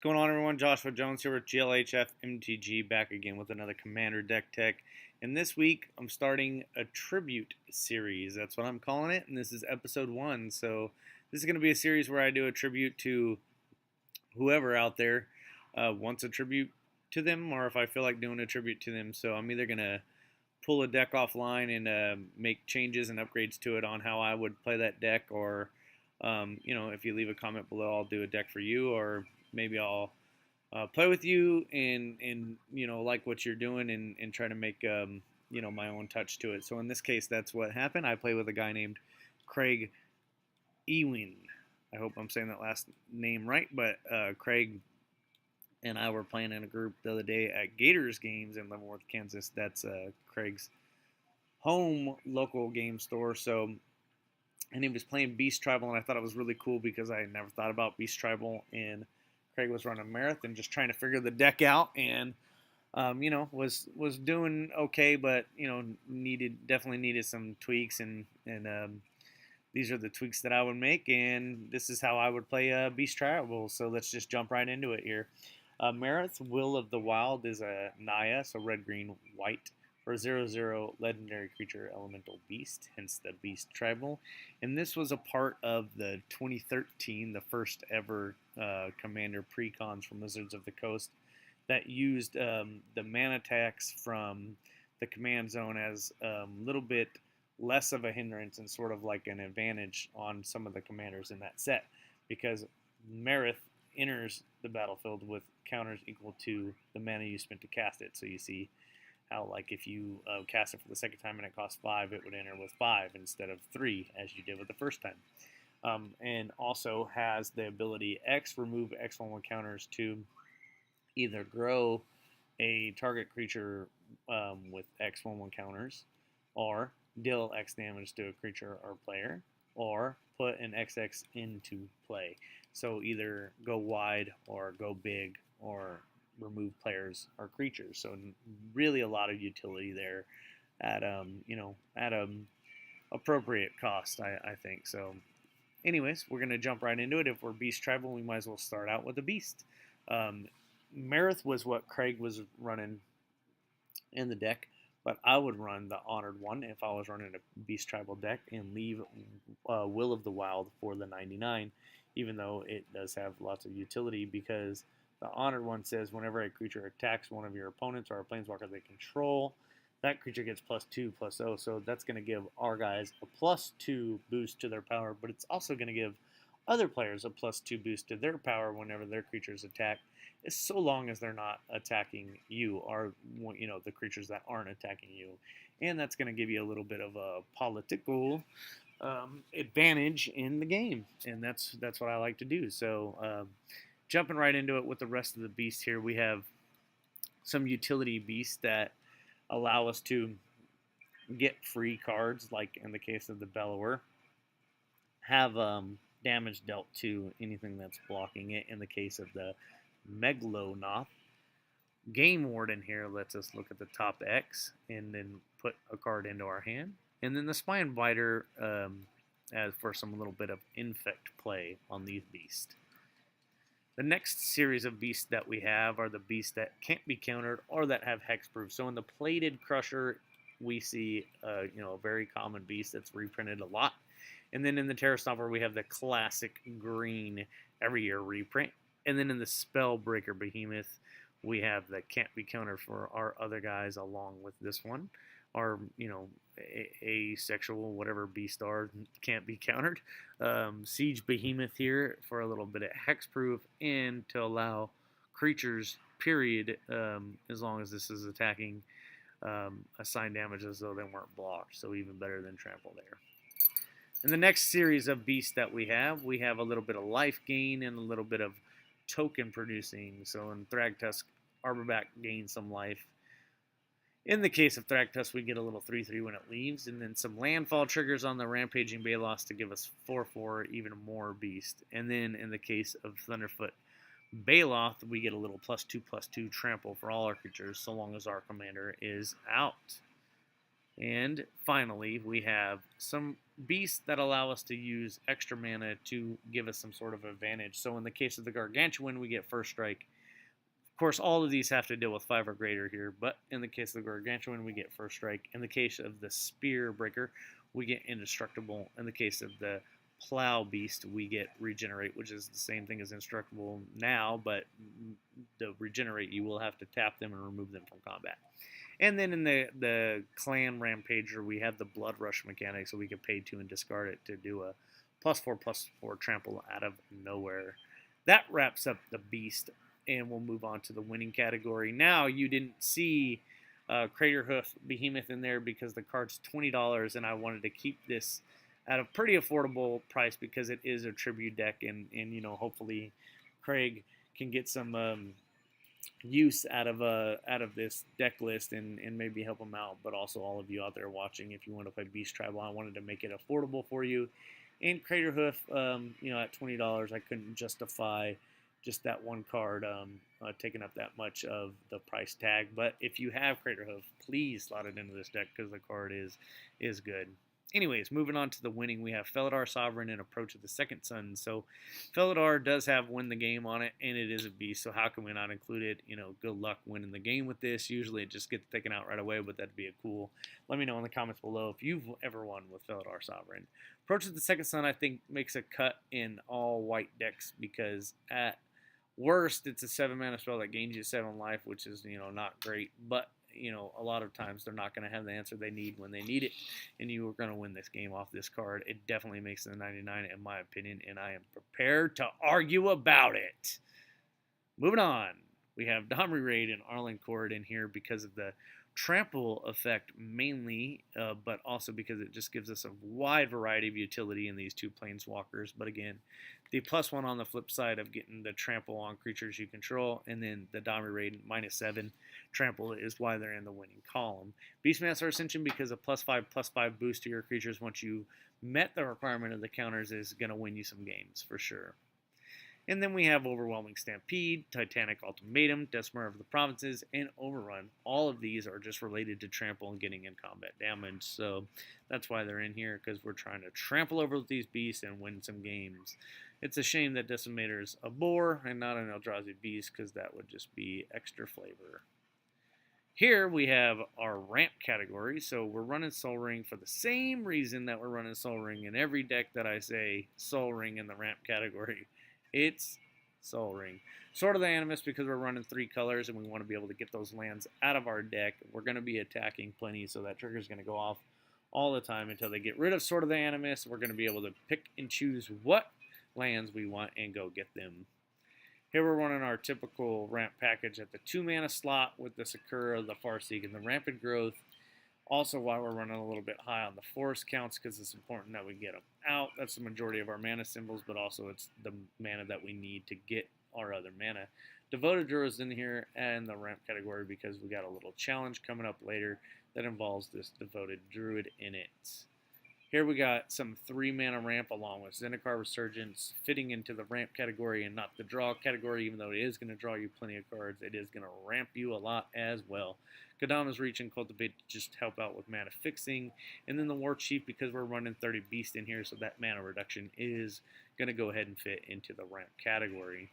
Going on, everyone? Joshua Jones here with GLHF MTG, back again with another Commander deck tech. And this week I'm starting a tribute series. That's what I'm calling it, and this is episode 1. So this is going to be a series where I do a tribute to whoever out there wants a tribute to them, or if I feel like doing a tribute to them. So I'm either going to pull a deck offline and make changes and upgrades to it on how I would play that deck, or if you leave a comment below, I'll do a deck for you, or maybe I'll play with you and like what you're doing and try to make my own touch to it. So in this case, that's what happened. I play with a guy named Craig Iwen. I hope I'm saying that last name right, but Craig and I were playing in a group the other day at Gator's games in Leavenworth, Kansas. That's Craig's home local game store. So, and he was playing Beast Tribal, and I thought it was really cool because I had never thought about Beast Tribal. And Craig was running Marath and just trying to figure the deck out, and was doing okay, but definitely needed some tweaks, and these are the tweaks that I would make, and this is how I would play Beast Tribal. So let's just jump right into it here. Marath, Will of the Wild is a Naya, so red, green, white, for 0/0 legendary creature elemental beast, hence the Beast Tribal. And this was a part of the 2013, the first ever Commander precons from Wizards of the Coast that used the mana tax from the command zone as a little bit less of a hindrance and sort of like an advantage on some of the commanders in that set, because Marath enters the battlefield with counters equal to the mana you spent to cast it. So you see how, like, if you cast it for the second time and it costs 5, it would enter with 5 instead of 3 as you did with the first time. And also has the ability remove X1/1 counters to either grow a target creature with X1/1 counters, or deal X damage to a creature or player, or put an XX into play. So either go wide or go big or remove players or creatures. So really a lot of utility there at appropriate cost, I think. So anyways, we're gonna jump right into it. If we're Beast Tribal, we might as well start out with a Beast. Marath was what Craig was running in the deck, but I would run the Honored one if I was running a Beast Tribal deck and leave Will of the Wild for the 99, even though it does have lots of utility, because the Honored one says whenever a creature attacks one of your opponents or a planeswalker they control, that creature gets +2/+0. So that's going to give our guys a +2 boost to their power, but it's also going to give other players a +2 boost to their power whenever their creatures attack, so long as they're not attacking you, or the creatures that aren't attacking you. And that's going to give you a little bit of a political advantage in the game, and that's what I like to do. So jumping right into it with the rest of the beasts here, we have some utility beasts that allow us to get free cards, like in the case of the Bellower, have damage dealt to anything that's blocking it. In the case of the Megalonoth, Game Warden here lets us look at the top X and then put a card into our hand. And then the Spine Biter as for some little bit of infect play on these beasts. The next series of beasts that we have are the beasts that can't be countered or that have hexproof. So in the Plated Crusher, we see a very common beast that's reprinted a lot. And then in the Terra Stomper, we have the classic green every year reprint. And then in the Spellbreaker Behemoth, we have the can't be countered for our other guys along with this one. Our, asexual, whatever beast are, can't be countered. Siege Behemoth here for a little bit of hexproof and to allow creatures, period, as long as this is attacking, assign damage as though they weren't blocked. So even better than trample there. In the next series of beasts that we have a little bit of life gain and a little bit of token producing. So in Thragtusk, Arborback gains some life. In the case of Thragtusk, we get a little 3/3 when it leaves, and then some landfall triggers on the Rampaging Balos to give us 4/4, even more beast. And then in the case of Thunderfoot Baloth, we get a little +2/+2 trample for all our creatures, so long as our commander is out. And finally, we have some beasts that allow us to use extra mana to give us some sort of advantage. So in the case of the Gargantuan, we get first strike. Of course, all of these have to deal with 5 or greater here, but in the case of the Gargantuan, we get first strike. In the case of the Spear Breaker, we get indestructible. In the case of the Plow Beast, we get regenerate, which is the same thing as indestructible now, but to regenerate, you will have to tap them and remove them from combat. And then in the Clan Rampager, we have the Blood Rush mechanic, so we can pay 2 and discard it to do a +4/+4 trample out of nowhere. That wraps up the Beast, and we'll move on to the winning category. Now, you didn't see Craterhoof Behemoth in there because the card's $20, and I wanted to keep this at a pretty affordable price because it is a tribute deck, and hopefully Craig can get some use out of this deck list and maybe help them out. But also all of you out there watching, if you want to play Beast Tribal, I wanted to make it affordable for you. And Craterhoof, at $20, I couldn't justify just that one card taking up that much of the price tag. But if you have Craterhoof, please slot it into this deck because the card is good. Anyways, moving on to the winning, we have Felidar Sovereign and Approach of the Second Sun. So Felidar does have Win the Game on it, and it is a beast, so how can we not include it? Good luck winning the game with this. Usually it just gets taken out right away, but that'd be a cool. Let me know in the comments below if you've ever won with Felidar Sovereign. Approach of the Second Sun, I think, makes a cut in all white decks because at worst, it's a 7-mana spell that gains you 7 life, which is, not great, but a lot of times they're not going to have the answer they need when they need it, and you are going to win this game off this card. It definitely makes it a 99 in my opinion, and I am prepared to argue about it. Moving on, we have Domri Raid and Arlen Cord in here because of the trample effect mainly, but also because it just gives us a wide variety of utility in these 2 planeswalkers. But again, the +1 on the flip side of getting the trample on creatures you control, and then the Domri Raid -7 trample is why they're in the winning column. Beastmaster Ascension, because a +5/+5 boost to your creatures once you met the requirement of the counters, is going to win you some games for sure. And then we have Overwhelming Stampede, Titanic Ultimatum, Decimer of the Provinces, and Overrun. All of these are just related to trample and getting in combat damage, so that's why they're in here, because we're trying to trample over these beasts and win some games. It's a shame that Decimator's a boar and not an Eldrazi beast, because that would just be extra flavor. Here we have our ramp category, so we're running Sol Ring for the same reason that we're running Sol Ring in every deck that I say Sol Ring in the ramp category. It's Sol Ring. Sword of the Animus, because we're running 3 colors and we want to be able to get those lands out of our deck. We're going to be attacking plenty, so that trigger is going to go off all the time until they get rid of Sword of the Animus. We're going to be able to pick and choose what lands we want and go get them. Here we're running our typical ramp package at the 2-mana slot with the Sakura, the Farseek, and the Rampant Growth. Also, why we're running a little bit high on the forest counts, because it's important that we get them out. That's the majority of our mana symbols, but also it's the mana that we need to get our other mana. Devoted Druid is in here and the ramp category because we got a little challenge coming up later that involves this Devoted Druid in it. Here we got some 3-mana ramp along with Zendikar Resurgence fitting into the ramp category and not the draw category. Even though it is going to draw you plenty of cards, it is going to ramp you a lot as well. Kodama's Reach and Cultivate to just help out with mana fixing. And then the War Chief, because we're running 30 Beast in here, so that mana reduction is going to go ahead and fit into the ramp category.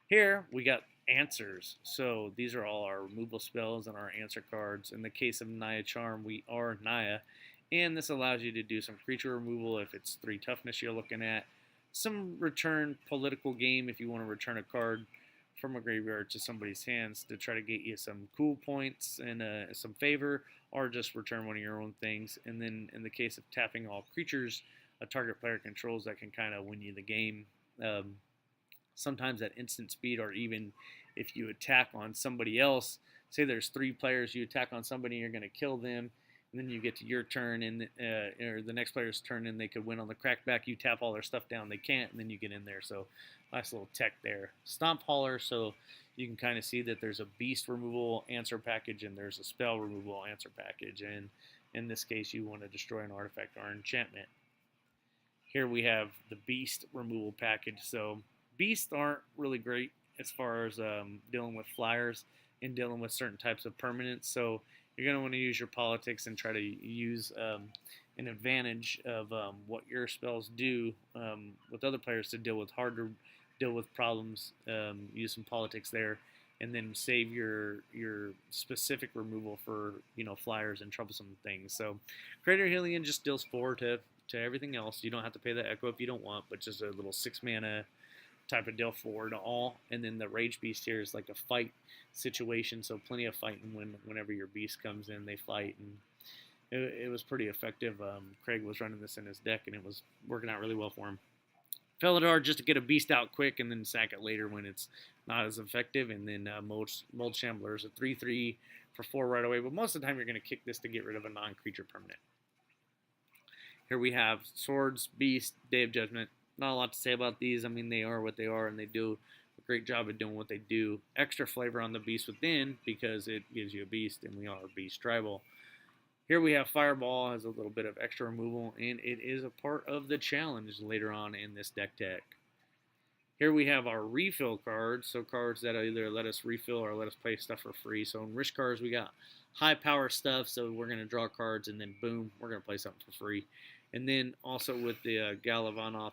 Here we got answers. So these are all our removal spells and our answer cards. In the case of Naya Charm, we are Naya. And this allows you to do some creature removal if it's 3 toughness you're looking at. Some return political game if you want to return a card from a graveyard to somebody's hands to try to get you some cool points and some favor, or just return one of your own things. And then in the case of tapping all creatures a target player controls, that can kind of win you the game. Sometimes at instant speed, or even if you attack on somebody else, say there's 3 players, you attack on somebody, you're going to kill them. And then you get to your turn, and or the next player's turn, and they could win on the crackback. You tap all their stuff down, they can't, and then you get in there. So nice little tech there. Stomp Hauler, so you can kind of see that there's a beast removal answer package, and there's a spell removal answer package. And in this case, you want to destroy an artifact or enchantment. Here we have the beast removal package. So beasts aren't really great as far as dealing with flyers and dealing with certain types of permanents. So you're going to want to use your politics and try to use an advantage of what your spells do with other players to deal with harder, deal with problems. Use some politics there, and then save your specific removal for flyers and troublesome things. So, Greater Healing just deals 4 to everything else. You don't have to pay the Echo if you don't want, but just a little 6 mana type of deal 4 to all. And then the Rage Beast here is like a fight situation, so plenty of fighting whenever your beast comes in, they fight, and it was pretty effective. Craig was running this in his deck, and it was working out really well for him. Felidar just to get a beast out quick and then sack it later when it's not as effective. And then Mold Shambler is a 3/3 for 4 right away, but most of the time you're going to kick this to get rid of a non-creature permanent. Here we have Swords, Beast, Day of Judgment. Not a lot to say about these. I mean, they are what they are, and they do a great job of doing what they do. Extra flavor on the Beast Within because it gives you a beast, and we are Beast Tribal. Here we have Fireball, has a little bit of extra removal, and it is a part of the challenge later on in this deck tech. Here we have our refill cards, so cards that either let us refill or let us play stuff for free. So in Rich cards, we got high power stuff, so we're going to draw cards, and then boom, we're going to play something for free. And then also with the Galavanoth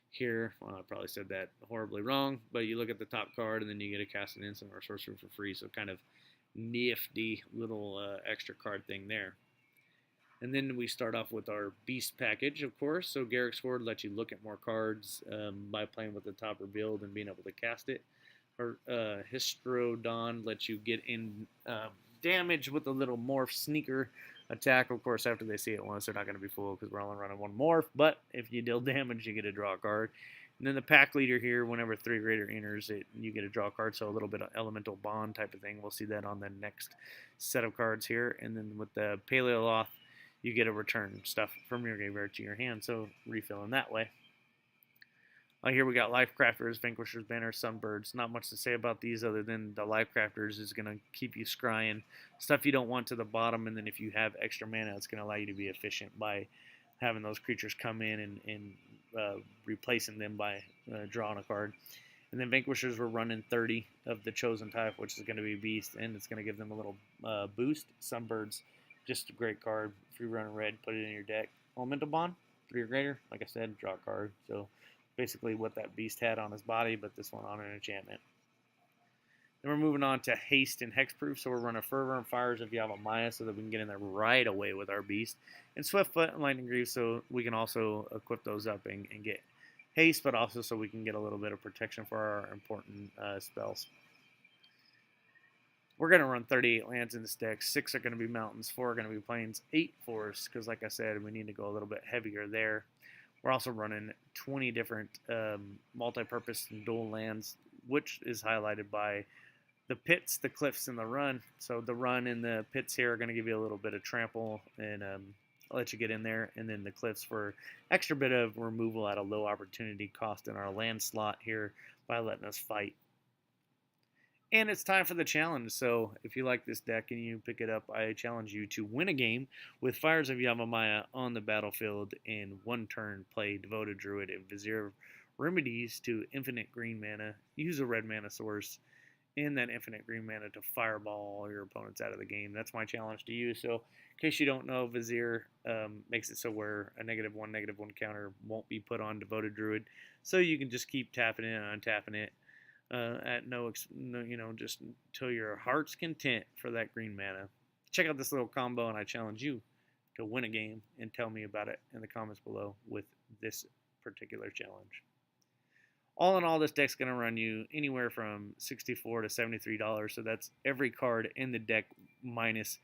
here, well, I probably said that horribly wrong, but you look at the top card, and then you get a cast an instant or sorcery for free, so kind of nifty little extra card thing there. And then we start off with our Beast package, of course. So Garrick's Horde lets you look at more cards by playing with the top revealed and being able to cast it. Or Histrodon lets you get in damage with a little morph sneaker attack. Of course, after they see it once, they're not going to be fooled because we're only running 1 morph. But if you deal damage, you get to draw a card. And then the pack leader here, whenever 3 greater enters, you get to draw a card. So a little bit of elemental bond type of thing. We'll see that on the next set of cards here. And then with the Paleoloth, you get to return stuff from your graveyard to your hand, so refill in that way. Here we got Life Crafters, Vanquisher's Banner, Sunbirds. Not much to say about these other than the Life Crafters is going to keep you scrying stuff you don't want to the bottom, and then if you have extra mana, it's going to allow you to be efficient by having those creatures come in and replacing them by drawing a card. And then Vanquishers, we're running 30 of the Chosen type, which is going to be Beast, and it's going to give them a little boost. Sunbirds, just a great card. If you run red, put it in your deck. Elemental Bond, 3 or greater. Like I said, draw a card. So basically what that beast had on his body, but this one on an enchantment. Then we're moving on to Haste and Hexproof. So we're running Fervor and Fires of Yavimaya so that we can get in there right away with our beast. And Swiftfoot and Lightning Greaves so we can also equip those up and get haste, but also so we can get a little bit of protection for our important spells. We're going to run 38 lands in this deck. 6 are going to be mountains, 4 are going to be plains, 8 forests, because like I said, we need to go a little bit heavier there. We're also running 20 different multi-purpose and dual lands, which is highlighted by the pits, the cliffs, and the run. So the run and the pits here are going to give you a little bit of trample and let you get in there. And then the cliffs for extra bit of removal at a low opportunity cost in our land slot here by letting us fight. And it's time for the challenge. So if you like this deck and you pick it up, I challenge you to win a game with Fires of Yavimaya on the battlefield in 1 turn. Play Devoted Druid and Vizier Remedies to infinite green mana. Use a red mana source and that infinite green mana to fireball all your opponents out of the game. That's my challenge to you. So in case you don't know, Vizier makes it so where a -1/-1 counter won't be put on Devoted Druid. So you can just keep tapping it and untapping it. At no, just till your heart's content for that green mana. Check out this little combo, and I challenge you to win a game and tell me about it in the comments below with this particular challenge. All in all, this deck's going to run you anywhere from $64 to $73, so that's every card in the deck minus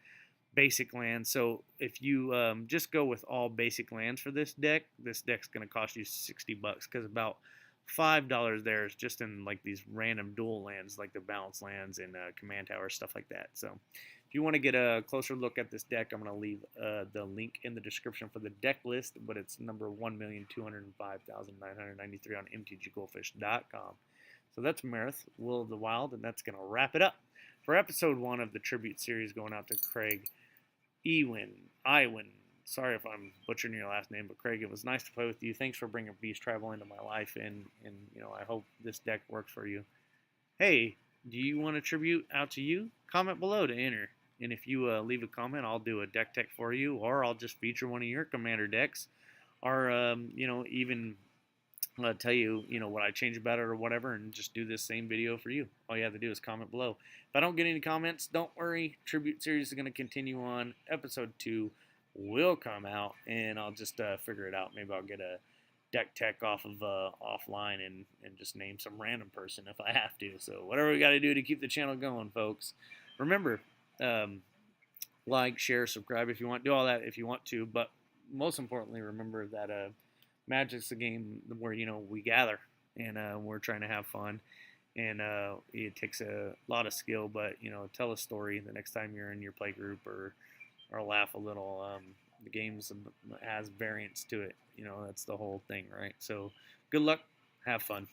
basic lands. So if you just go with all basic lands for this deck's going to cost you $60 because about $5 there is just in like these random dual lands like the balance lands and command tower, stuff like that. So if you want to get a closer look at this deck, I'm going to leave the link in the description for the deck list, but it's number 1,205,993 on mtggoldfish.com. So that's Marath, Will of the Wild, and that's going to wrap it up for episode 1 of the tribute series going out to Craig Iwen. Sorry if I'm butchering your last name, but Craig, it was nice to play with you. Thanks for bringing Beast Tribal into my life, and I hope this deck works for you. Hey, do you want a tribute out to you? Comment below to enter. And if you leave a comment, I'll do a deck tech for you, or I'll just feature one of your commander decks, or even tell you, what I change about it or whatever, and just do this same video for you. All you have to do is comment below. If I don't get any comments, don't worry. Tribute series is going to continue on. Episode 2 will come out, and I'll just figure it out. Maybe I'll get a deck tech off of offline and just name some random person if I have to. So whatever we got to do to keep the channel going, folks. Remember, like, share, subscribe if you want. Do all that if you want to, but most importantly, remember that Magic's a game where we gather and we're trying to have fun, and it takes a lot of skill. But tell a story the next time you're in your play group, or laugh a little. The game has variance to it. That's the whole thing, right? So good luck, have fun.